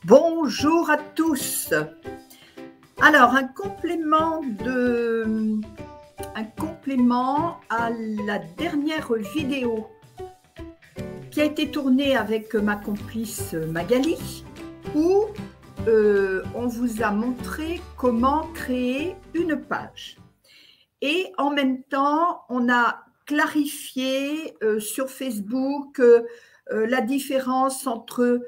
Bonjour à tous. Alors, un complément à la dernière vidéo qui a été tournée avec ma complice Magali, où on vous a montré comment créer une page. Et en même temps, on a clarifié sur Facebook la différence entre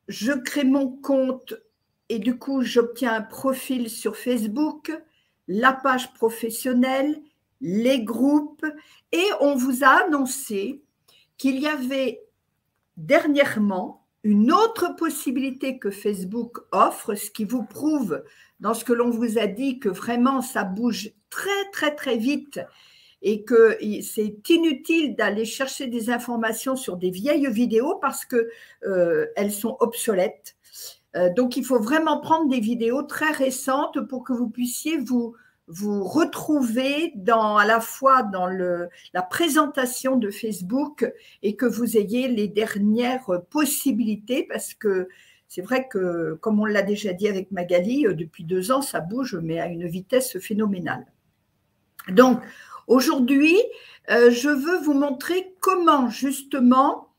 je crée mon compte et du coup, j'obtiens un profil sur Facebook, la page professionnelle, les groupes, et on vous a annoncé qu'il y avait dernièrement une autre possibilité que Facebook offre, ce qui vous prouve dans ce que l'on vous a dit que vraiment ça bouge très, très, très vite et que c'est inutile d'aller chercher des informations sur des vieilles vidéos parce qu'elles sont obsolètes. Donc, il faut vraiment prendre des vidéos très récentes pour que vous puissiez vous retrouver à la fois dans la présentation de Facebook et que vous ayez les dernières possibilités parce que c'est vrai que, comme on l'a déjà dit avec Magali, depuis 2 ans, ça bouge, mais à une vitesse phénoménale. Donc, aujourd'hui, je veux vous montrer comment justement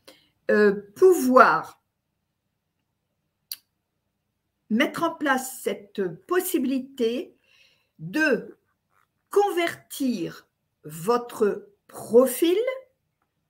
pouvoir mettre en place cette possibilité de convertir votre profil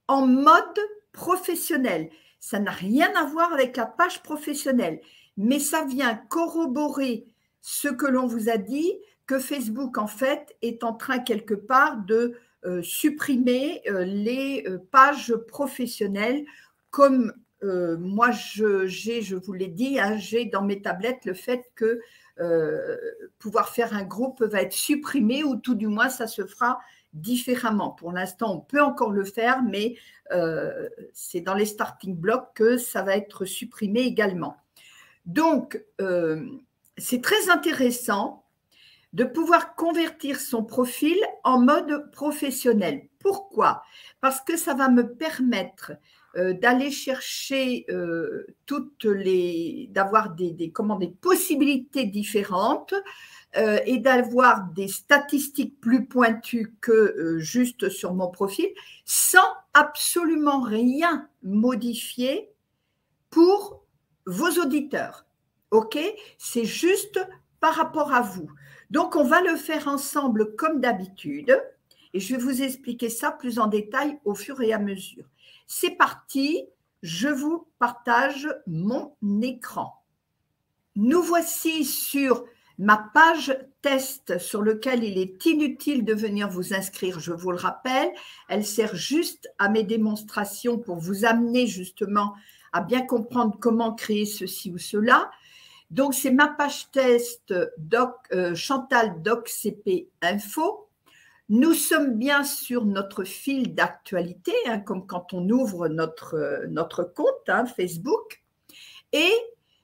en mode professionnel. Ça n'a rien à voir avec la page professionnelle, mais ça vient corroborer ce que l'on vous a dit, que Facebook, en fait, est en train quelque part de supprimer les pages professionnelles comme moi, je vous l'ai dit, hein, j'ai dans mes tablettes le fait que pouvoir faire un groupe va être supprimé ou tout du moins, ça se fera différemment. Pour l'instant, on peut encore le faire, mais c'est dans les starting blocks que ça va être supprimé également. Donc, c'est très intéressant de pouvoir convertir son profil en mode professionnel. Pourquoi? Parce que ça va me permettre d'aller chercher d'avoir des possibilités différentes et d'avoir des statistiques plus pointues que juste sur mon profil, sans absolument rien modifier pour vos auditeurs. OK? C'est juste par rapport à vous. Donc, on va le faire ensemble comme d'habitude et je vais vous expliquer ça plus en détail au fur et à mesure. C'est parti, je vous partage mon écran. Nous voici sur ma page test sur laquelle il est inutile de venir vous inscrire, je vous le rappelle. Elle sert juste à mes démonstrations pour vous amener justement à bien comprendre comment créer ceci ou cela. Donc, c'est ma page test Chantal Doc CP Info. Nous sommes bien sur notre fil d'actualité, hein, comme quand on ouvre notre compte hein, Facebook. Et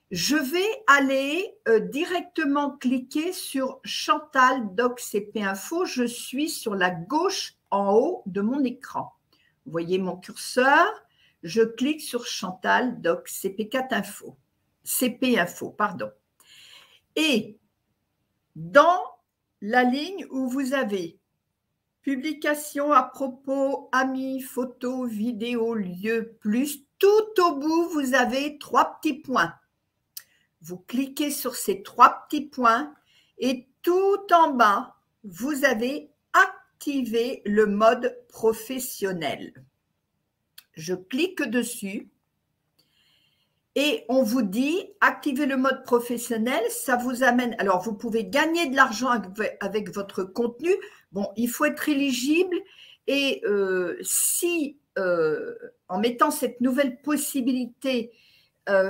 je vais aller directement cliquer sur Chantal Doc CP Info. Je suis sur la gauche en haut de mon écran. Vous voyez mon curseur. Je clique sur Chantal Doc CP4 Info. CP Info, pardon. Et dans la ligne où vous avez publication à propos, amis, photos, vidéos, lieux, plus, tout au bout, vous avez 3 petits points. Vous cliquez sur ces 3 petits points et tout en bas, vous avez activé le mode professionnel. Je clique dessus. Et on vous dit, activer le mode professionnel, ça vous amène… Alors, vous pouvez gagner de l'argent avec votre contenu. Bon, il faut être éligible. Et si, en mettant cette nouvelle possibilité,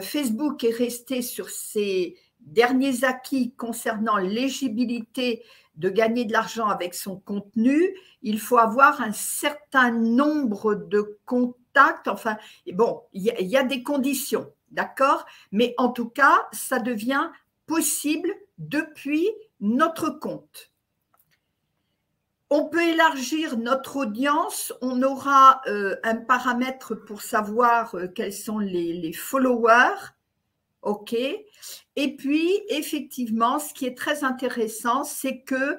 Facebook est resté sur ses derniers acquis concernant l'éligibilité de gagner de l'argent avec son contenu, il faut avoir un certain nombre de contacts. Enfin, bon, il y a des conditions. D'accord? Mais en tout cas, ça devient possible depuis notre compte. On peut élargir notre audience. On aura un paramètre pour savoir quels sont les followers. OK. Et puis, effectivement, ce qui est très intéressant, c'est que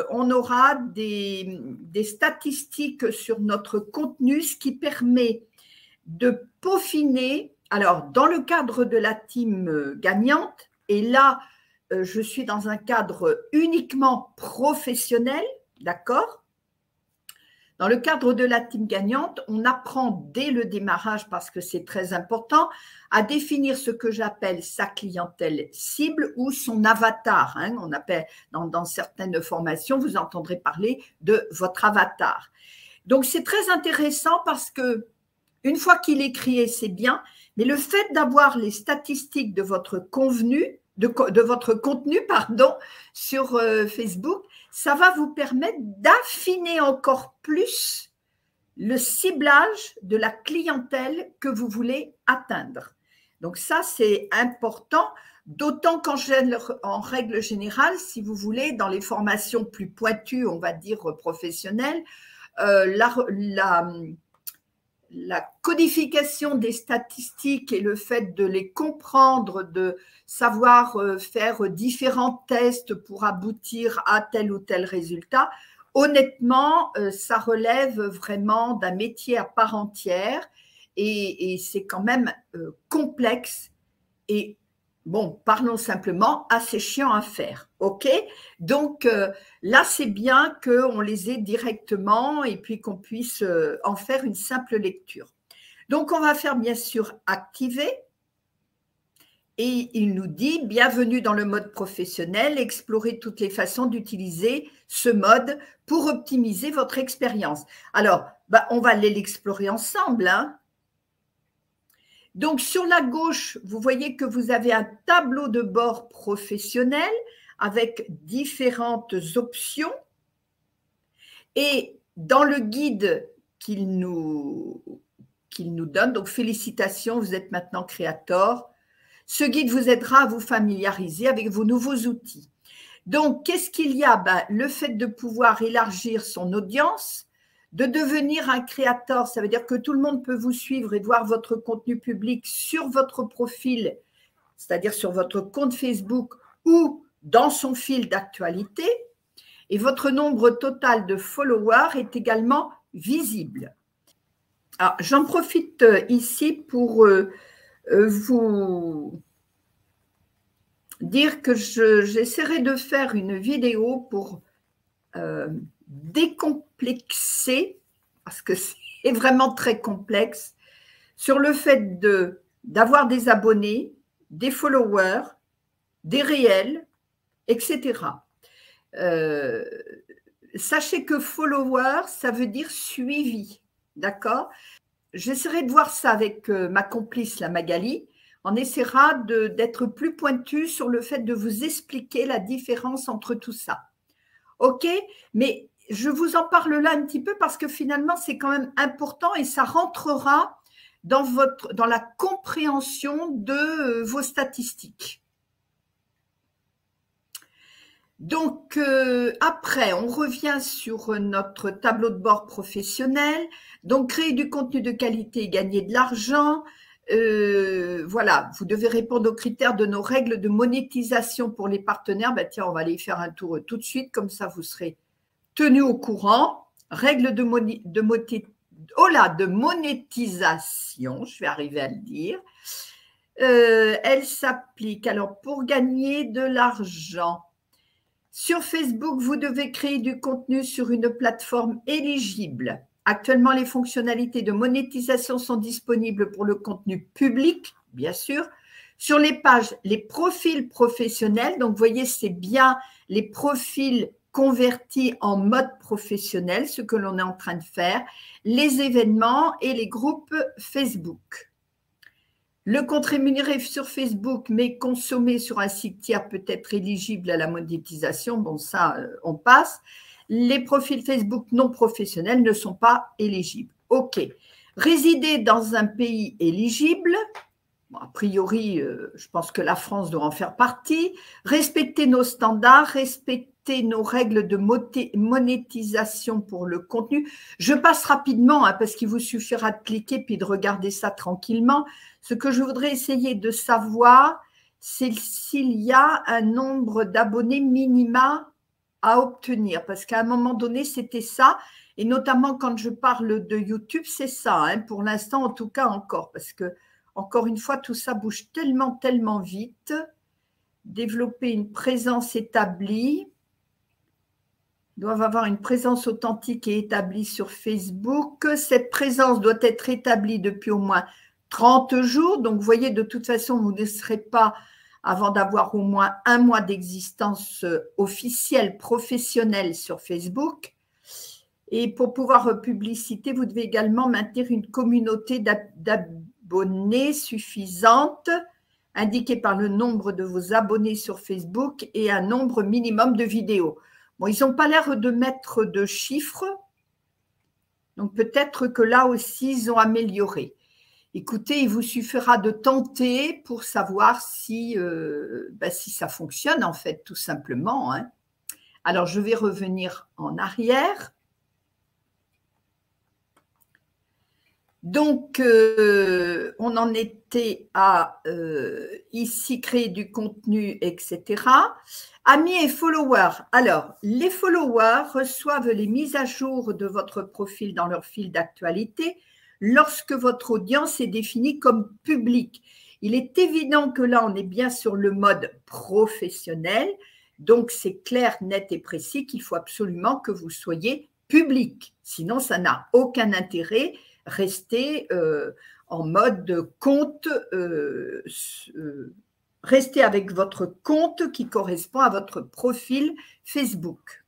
on aura des statistiques sur notre contenu, ce qui permet de peaufiner. Alors, dans le cadre de la team gagnante, et là, je suis dans un cadre uniquement professionnel, d'accord? Dans le cadre de la team gagnante, on apprend dès le démarrage, parce que c'est très important, à définir ce que j'appelle sa clientèle cible ou son avatar. Hein. On appelle, dans certaines formations, vous entendrez parler de votre avatar. Donc, c'est très intéressant parce que une fois qu'il est créé, c'est bien, mais le fait d'avoir les statistiques de votre votre contenu, pardon, sur Facebook, ça va vous permettre d'affiner encore plus le ciblage de la clientèle que vous voulez atteindre. Donc ça, c'est important, d'autant qu'en règle générale, si vous voulez, dans les formations plus pointues, on va dire professionnelles, la codification des statistiques et le fait de les comprendre, de savoir faire différents tests pour aboutir à tel ou tel résultat, honnêtement, ça relève vraiment d'un métier à part entière et c'est quand même complexe et bon, parlons simplement, assez chiant à faire, ok? Donc là, c'est bien qu'on les ait directement et puis qu'on puisse en faire une simple lecture. Donc, on va faire bien sûr activer. Et il nous dit, bienvenue dans le mode professionnel, explorez toutes les façons d'utiliser ce mode pour optimiser votre expérience. Alors, on va aller l'explorer ensemble, hein. Donc, sur la gauche, vous voyez que vous avez un tableau de bord professionnel avec différentes options. Et dans le guide qu'il nous donne, donc félicitations, vous êtes maintenant créateur. Ce guide vous aidera à vous familiariser avec vos nouveaux outils. Donc, qu'est-ce qu'il y a? Le fait de pouvoir élargir son audience, de devenir un créateur, ça veut dire que tout le monde peut vous suivre et voir votre contenu public sur votre profil, c'est-à-dire sur votre compte Facebook ou dans son fil d'actualité. Et votre nombre total de followers est également visible. Alors, j'en profite ici pour vous dire que j'essaierai de faire une vidéo pour décomplexer, parce que c'est vraiment très complexe, sur le fait d'avoir des abonnés, des followers, des réels, etc. Sachez que follower, ça veut dire suivi, d'accord? J'essaierai de voir ça avec ma complice, la Magali. On essaiera d'être plus pointu sur le fait de vous expliquer la différence entre tout ça. OK? Mais je vous en parle là un petit peu parce que finalement, c'est quand même important et ça rentrera dans la compréhension de vos statistiques. Donc, après, on revient sur notre tableau de bord professionnel. Donc, créer du contenu de qualité et gagner de l'argent. Voilà, vous devez répondre aux critères de nos règles de monétisation pour les partenaires. Tiens, on va aller y faire un tour tout de suite, comme ça vous serez tenu au courant. Règles de monétisation, je vais arriver à le dire. Elle s'applique. Alors, pour gagner de l'argent, sur Facebook, vous devez créer du contenu sur une plateforme éligible. Actuellement, les fonctionnalités de monétisation sont disponibles pour le contenu public, bien sûr. Sur les pages, les profils professionnels, donc vous voyez, c'est bien les profils convertis en mode professionnel, ce que l'on est en train de faire, les événements et les groupes Facebook. Le compte rémunéré sur Facebook, mais consommé sur un site tiers peut être éligible à la monétisation. Bon, ça, on passe. Les profils Facebook non professionnels ne sont pas éligibles. OK. Résider dans un pays éligible. Bon, a priori, je pense que la France doit en faire partie. Respecter nos standards, respecter nos règles de monétisation pour le contenu. Je passe rapidement hein, parce qu'il vous suffira de cliquer puis de regarder ça tranquillement. Ce que je voudrais essayer de savoir, c'est s'il y a un nombre d'abonnés minima à obtenir. Parce qu'à un moment donné, c'était ça. Et notamment quand je parle de YouTube, c'est ça. Hein, pour l'instant, en tout cas encore. Parce que encore une fois, tout ça bouge tellement, tellement vite. Développer une présence établie. Ils doivent avoir une présence authentique et établie sur Facebook. Cette présence doit être établie depuis au moins 30 jours. Donc, vous voyez, de toute façon, vous ne serez pas avant d'avoir au moins un mois d'existence officielle, professionnelle sur Facebook. Et pour pouvoir publiciter, vous devez également maintenir une communauté d'abonnés suffisante, indiquée par le nombre de vos abonnés sur Facebook et un nombre minimum de vidéos. Bon, ils n'ont pas l'air de mettre de chiffres, donc peut-être que là aussi, ils ont amélioré. Écoutez, il vous suffira de tenter pour savoir si, si ça fonctionne, en fait, tout simplement. Hein. Alors, je vais revenir en arrière. Donc, on en était à ici créer du contenu, etc. Amis et followers. Alors, les followers reçoivent les mises à jour de votre profil dans leur fil d'actualité lorsque votre audience est définie comme publique. Il est évident que là, on est bien sur le mode professionnel. Donc, c'est clair, net et précis qu'il faut absolument que vous soyez public. Sinon, ça n'a aucun intérêt. Restez en mode compte, restez avec votre compte qui correspond à votre profil Facebook.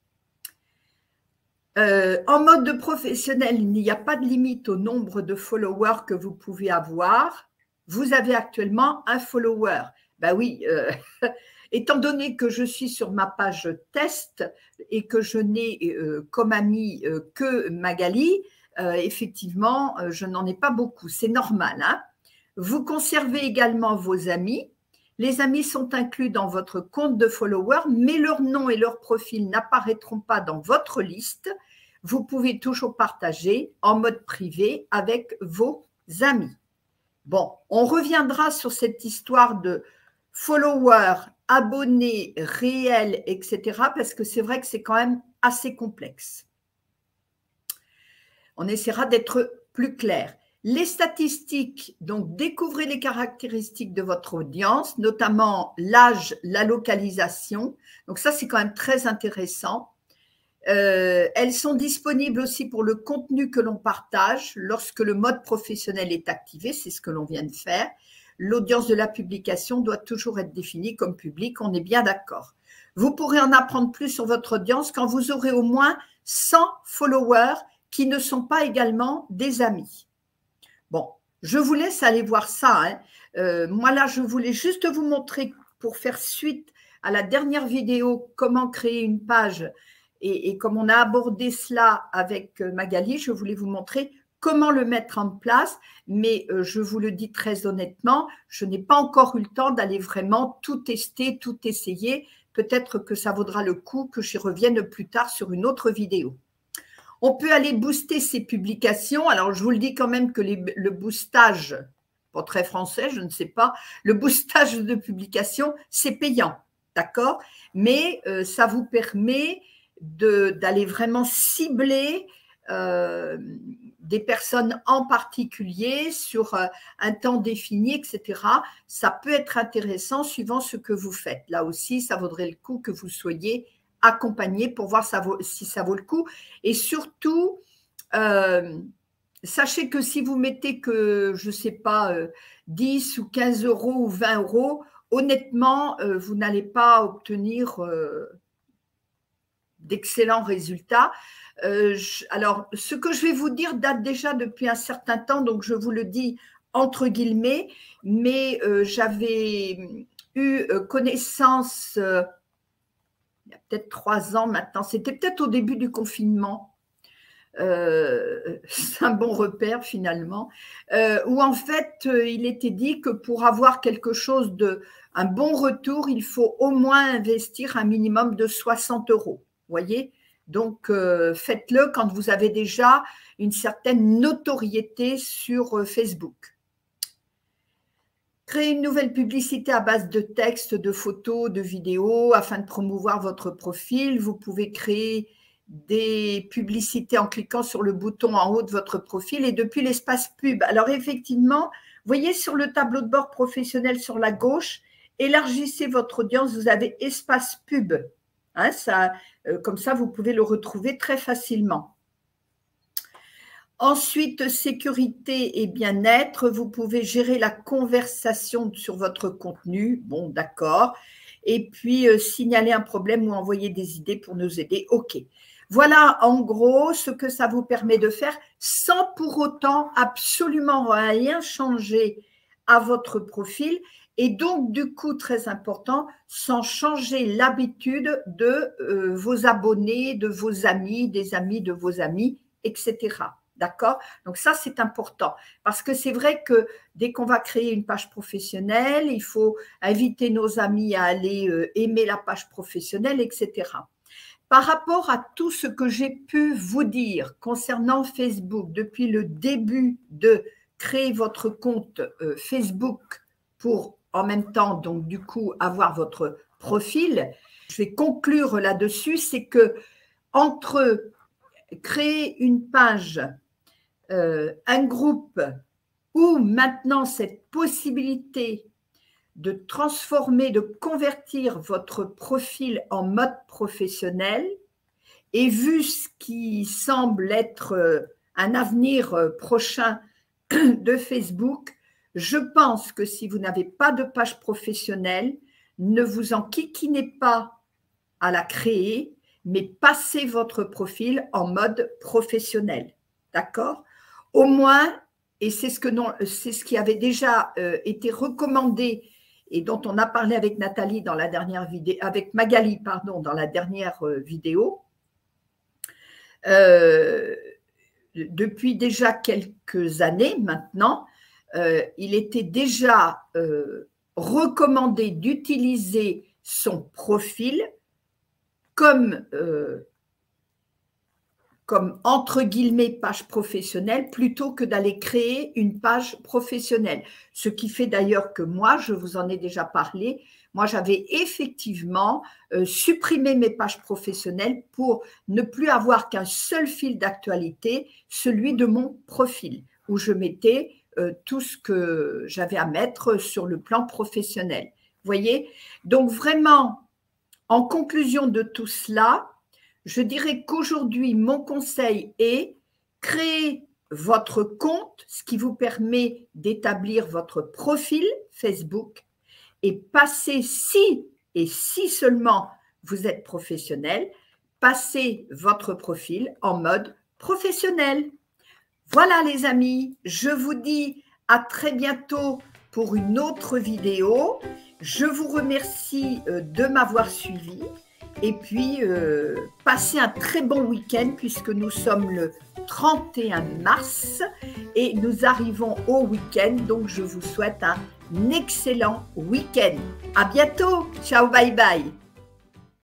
En mode professionnel, il n'y a pas de limite au nombre de followers que vous pouvez avoir. Vous avez actuellement un follower. Ben oui, étant donné que je suis sur ma page test et que je n'ai comme amie que Magali, effectivement, je n'en ai pas beaucoup. C'est normal. Hein. Vous conservez également vos amis. Les amis sont inclus dans votre compte de followers, mais leur nom et leur profil n'apparaîtront pas dans votre liste. Vous pouvez toujours partager en mode privé avec vos amis. Bon, on reviendra sur cette histoire de followers, abonnés réels, etc. parce que c'est vrai que c'est quand même assez complexe. On essaiera d'être plus clair. Les statistiques, donc découvrez les caractéristiques de votre audience, notamment l'âge, la localisation. Donc ça, c'est quand même très intéressant. Elles sont disponibles aussi pour le contenu que l'on partage lorsque le mode professionnel est activé, c'est ce que l'on vient de faire. L'audience de la publication doit toujours être définie comme publique, on est bien d'accord. Vous pourrez en apprendre plus sur votre audience quand vous aurez au moins 100 followers qui ne sont pas également des amis. Bon, je vous laisse aller voir ça. Hein. Moi, là, je voulais juste vous montrer, pour faire suite à la dernière vidéo, comment créer une page et comme on a abordé cela avec Magali, je voulais vous montrer comment le mettre en place. Mais je vous le dis très honnêtement, je n'ai pas encore eu le temps d'aller vraiment tout tester, tout essayer. Peut-être que ça vaudra le coup que j'y revienne plus tard sur une autre vidéo. On peut aller booster ses publications. Alors, je vous le dis quand même que le boostage, pas très français, je ne sais pas, le boostage de publication, c'est payant, d'accord? Mais ça vous permet d'aller vraiment cibler des personnes en particulier sur un temps défini, etc. Ça peut être intéressant suivant ce que vous faites. Là aussi, ça vaudrait le coup que vous soyez accompagné pour voir si ça vaut le coup. Et surtout, sachez que si vous mettez que, je ne sais pas, 10 ou 15 euros ou 20 euros, honnêtement, vous n'allez pas obtenir d'excellents résultats. Alors, ce que je vais vous dire date déjà depuis un certain temps, donc je vous le dis entre guillemets, mais j'avais eu connaissance il y a peut-être 3 ans maintenant, c'était peut-être au début du confinement, c'est un bon repère finalement, où en fait il était dit que pour avoir quelque chose un bon retour, il faut au moins investir un minimum de 60 €. Vous voyez? Donc faites-le quand vous avez déjà une certaine notoriété sur Facebook. Créez une nouvelle publicité à base de texte, de photos, de vidéos afin de promouvoir votre profil. Vous pouvez créer des publicités en cliquant sur le bouton en haut de votre profil et depuis l'espace pub. Alors effectivement, vous voyez sur le tableau de bord professionnel sur la gauche, élargissez votre audience, vous avez espace pub. Hein, comme ça, vous pouvez le retrouver très facilement. Ensuite, sécurité et bien-être, vous pouvez gérer la conversation sur votre contenu. Bon, d'accord. Et puis, signaler un problème ou envoyer des idées pour nous aider. OK. Voilà, en gros, ce que ça vous permet de faire sans pour autant absolument rien changer à votre profil. Et donc, du coup, très important, sans changer l'habitude de vos abonnés, de vos amis, des amis de vos amis, etc. D'accord? Donc ça, c'est important parce que c'est vrai que dès qu'on va créer une page professionnelle, il faut inviter nos amis à aller aimer la page professionnelle, etc. Par rapport à tout ce que j'ai pu vous dire concernant Facebook depuis le début de créer votre compte Facebook pour en même temps, donc du coup, avoir votre profil, je vais conclure là-dessus, c'est que entre créer une page, un groupe ou maintenant cette possibilité de transformer, de convertir votre profil en mode professionnel et vu ce qui semble être un avenir prochain de Facebook, je pense que si vous n'avez pas de page professionnelle, ne vous enquiquinez pas à la créer, mais passez votre profil en mode professionnel. D'accord? Au moins, et c'est ce qui avait déjà été recommandé et dont on a parlé avec Nathalie dans la dernière vidéo, avec Magali, pardon, dans la dernière vidéo, depuis déjà quelques années maintenant, il était déjà recommandé d'utiliser son profil comme entre guillemets page professionnelle plutôt que d'aller créer une page professionnelle. Ce qui fait d'ailleurs que moi, je vous en ai déjà parlé, moi j'avais effectivement supprimé mes pages professionnelles pour ne plus avoir qu'un seul fil d'actualité, celui de mon profil, où je mettais tout ce que j'avais à mettre sur le plan professionnel. Vous voyez? Donc vraiment, en conclusion de tout cela, je dirais qu'aujourd'hui, mon conseil est créer votre compte, ce qui vous permet d'établir votre profil Facebook et passer, si et si seulement vous êtes professionnel, passez votre profil en mode professionnel. Voilà les amis, je vous dis à très bientôt pour une autre vidéo. Je vous remercie de m'avoir suivi. Et puis, passez un très bon week-end puisque nous sommes le 31 mars et nous arrivons au week-end. Donc, je vous souhaite un excellent week-end. À bientôt. Ciao, bye bye.